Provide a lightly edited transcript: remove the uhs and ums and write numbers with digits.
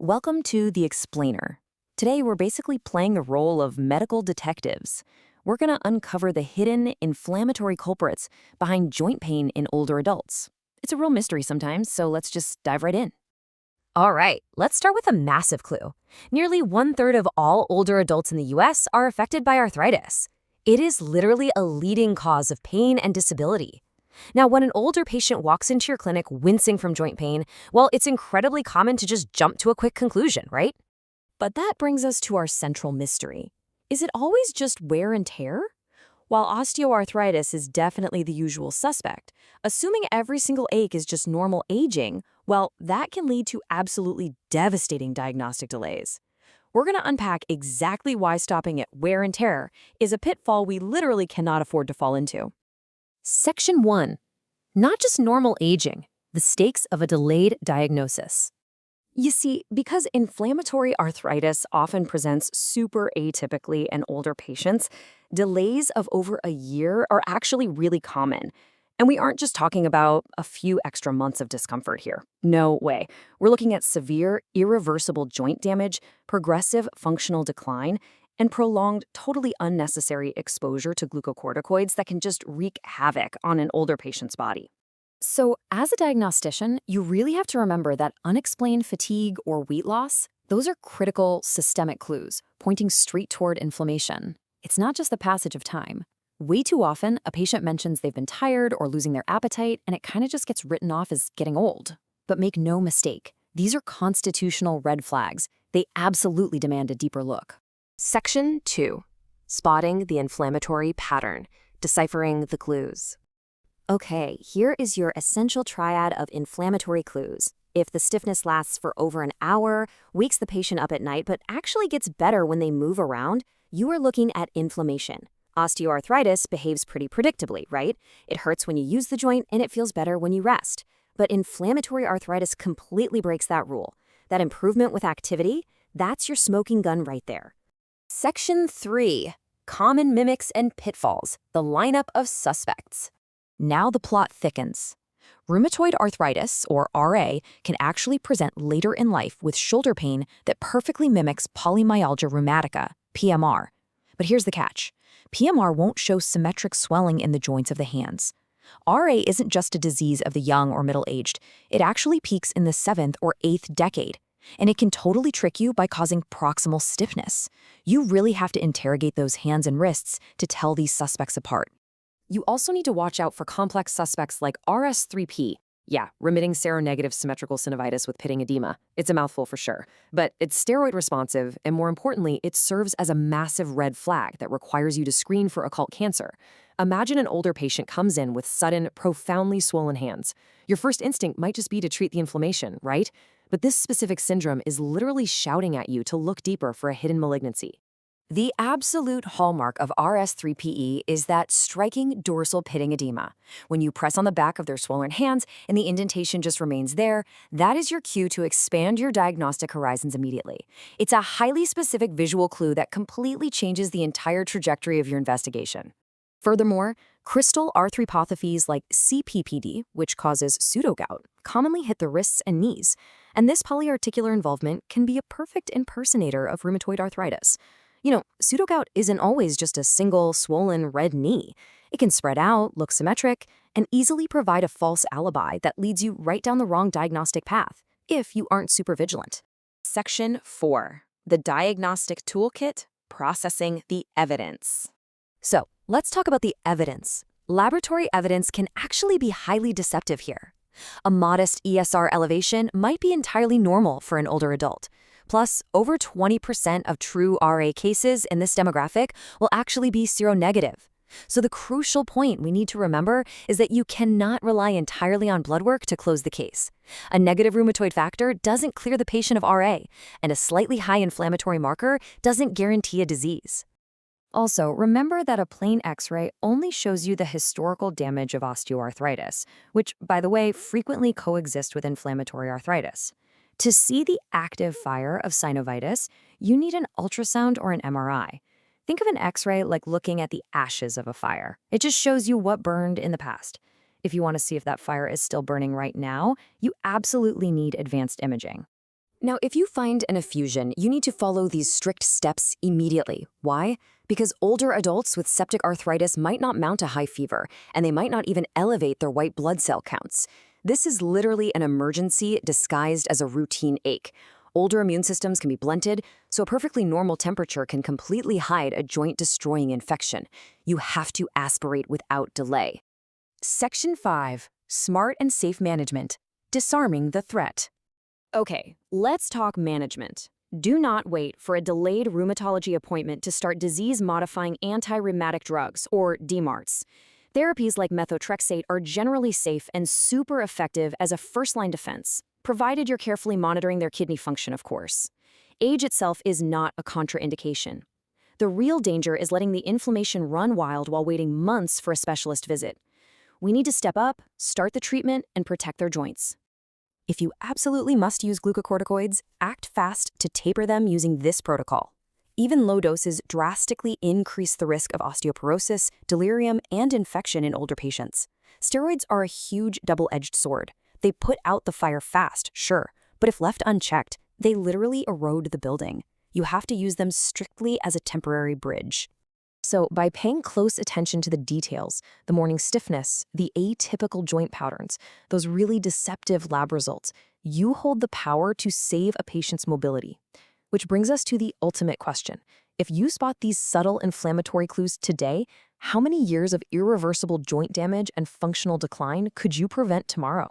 Welcome to The Explainer. Today, we're basically playing the role of medical detectives. We're going to uncover the hidden inflammatory culprits behind joint pain in older adults. It's a real mystery sometimes, so let's just dive right in. All right, let's start with a massive clue. Nearly one-third of all older adults in the US are affected by arthritis. It is literally a leading cause of pain and disability. Now, when an older patient walks into your clinic wincing from joint pain, well, it's incredibly common to just jump to a quick conclusion, right? But that brings us to our central mystery. Is it always just wear and tear? While osteoarthritis is definitely the usual suspect, assuming every single ache is just normal aging, well, that can lead to absolutely devastating diagnostic delays. We're going to unpack exactly why stopping at wear and tear is a pitfall we literally cannot afford to fall into. Section 1. Not just normal aging, the stakes of a delayed diagnosis. You see, because inflammatory arthritis often presents super atypically in older patients, delays of over a year are actually really common. And we aren't just talking about a few extra months of discomfort here. No way. We're looking at severe, irreversible joint damage, progressive functional decline, and prolonged, totally unnecessary exposure to glucocorticoids that can just wreak havoc on an older patient's body. So, as a diagnostician, you really have to remember that unexplained fatigue or weight loss, those are critical systemic clues pointing straight toward inflammation. It's not just the passage of time. Way too often, a patient mentions they've been tired or losing their appetite, and it kind of just gets written off as getting old. But make no mistake, these are constitutional red flags. They absolutely demand a deeper look. Section 2. Spotting the inflammatory pattern, deciphering the clues. Okay, here is your essential triad of inflammatory clues. If the stiffness lasts for over an hour, wakes the patient up at night, but actually gets better when they move around, you are looking at inflammation. Osteoarthritis behaves pretty predictably, right? It hurts when you use the joint and it feels better when you rest. But inflammatory arthritis completely breaks that rule. That improvement with activity, that's your smoking gun right there. Section 3. Common mimics and pitfalls, the lineup of suspects. Now the plot thickens. Rheumatoid arthritis, or RA, can actually present later in life with shoulder pain that perfectly mimics polymyalgia rheumatica, PMR. But here's the catch. PMR won't show symmetric swelling in the joints of the hands. RA isn't just a disease of the young or middle-aged. It actually peaks in the 7th or 8th decade. And it can totally trick you by causing proximal stiffness. You really have to interrogate those hands and wrists to tell these suspects apart. You also need to watch out for complex suspects like RS3P. Yeah, remitting seronegative symmetrical synovitis with pitting edema. It's a mouthful for sure. But it's steroid responsive, and more importantly, it serves as a massive red flag that requires you to screen for occult cancer. Imagine an older patient comes in with sudden, profoundly swollen hands. Your first instinct might just be to treat the inflammation, right? But this specific syndrome is literally shouting at you to look deeper for a hidden malignancy. The absolute hallmark of RS3PE is that striking dorsal pitting edema. When you press on the back of their swollen hands and the indentation just remains there, that is your cue to expand your diagnostic horizons immediately. It's a highly specific visual clue that completely changes the entire trajectory of your investigation. Furthermore, crystal arthropathies like CPPD, which causes pseudogout, commonly hit the wrists and knees, and this polyarticular involvement can be a perfect impersonator of rheumatoid arthritis. Pseudogout isn't always just a single, swollen, red knee. It can spread out, look symmetric, and easily provide a false alibi that leads you right down the wrong diagnostic path, if you aren't super vigilant. Section 4. The Diagnostic Toolkit, Processing the Evidence. So, let's talk about the evidence. Laboratory evidence can actually be highly deceptive here. A modest ESR elevation might be entirely normal for an older adult. Plus, over 20% of true RA cases in this demographic will actually be seronegative. So the crucial point we need to remember is that you cannot rely entirely on blood work to close the case. A negative rheumatoid factor doesn't clear the patient of RA, and a slightly high inflammatory marker doesn't guarantee a disease. Also, remember that a plain X-ray only shows you the historical damage of osteoarthritis, which, by the way, frequently coexist with inflammatory arthritis. To see the active fire of synovitis, you need an ultrasound or an MRI. Think of an X-ray like looking at the ashes of a fire. It just shows you what burned in the past. If you want to see if that fire is still burning right now, you absolutely need advanced imaging. Now, if you find an effusion, you need to follow these strict steps immediately. Why? Because older adults with septic arthritis might not mount a high fever, and they might not even elevate their white blood cell counts. This is literally an emergency disguised as a routine ache. Older immune systems can be blunted, so a perfectly normal temperature can completely hide a joint-destroying infection. You have to aspirate without delay. Section 5. Smart and Safe Management. Disarming the threat. Okay, let's talk management. Do not wait for a delayed rheumatology appointment to start disease-modifying anti-rheumatic drugs, or DMARDs. Therapies like methotrexate are generally safe and super effective as a first-line defense, provided you're carefully monitoring their kidney function, of course. Age itself is not a contraindication. The real danger is letting the inflammation run wild while waiting months for a specialist visit. We need to step up, start the treatment, and protect their joints. If you absolutely must use glucocorticoids, act fast to taper them using this protocol. Even low doses drastically increase the risk of osteoporosis, delirium, and infection in older patients. Steroids are a huge double-edged sword. They put out the fire fast, sure, but if left unchecked, they literally erode the building. You have to use them strictly as a temporary bridge. So, by paying close attention to the details, the morning stiffness, the atypical joint patterns, those really deceptive lab results, you hold the power to save a patient's mobility. Which brings us to the ultimate question. If you spot these subtle inflammatory clues today, how many years of irreversible joint damage and functional decline could you prevent tomorrow?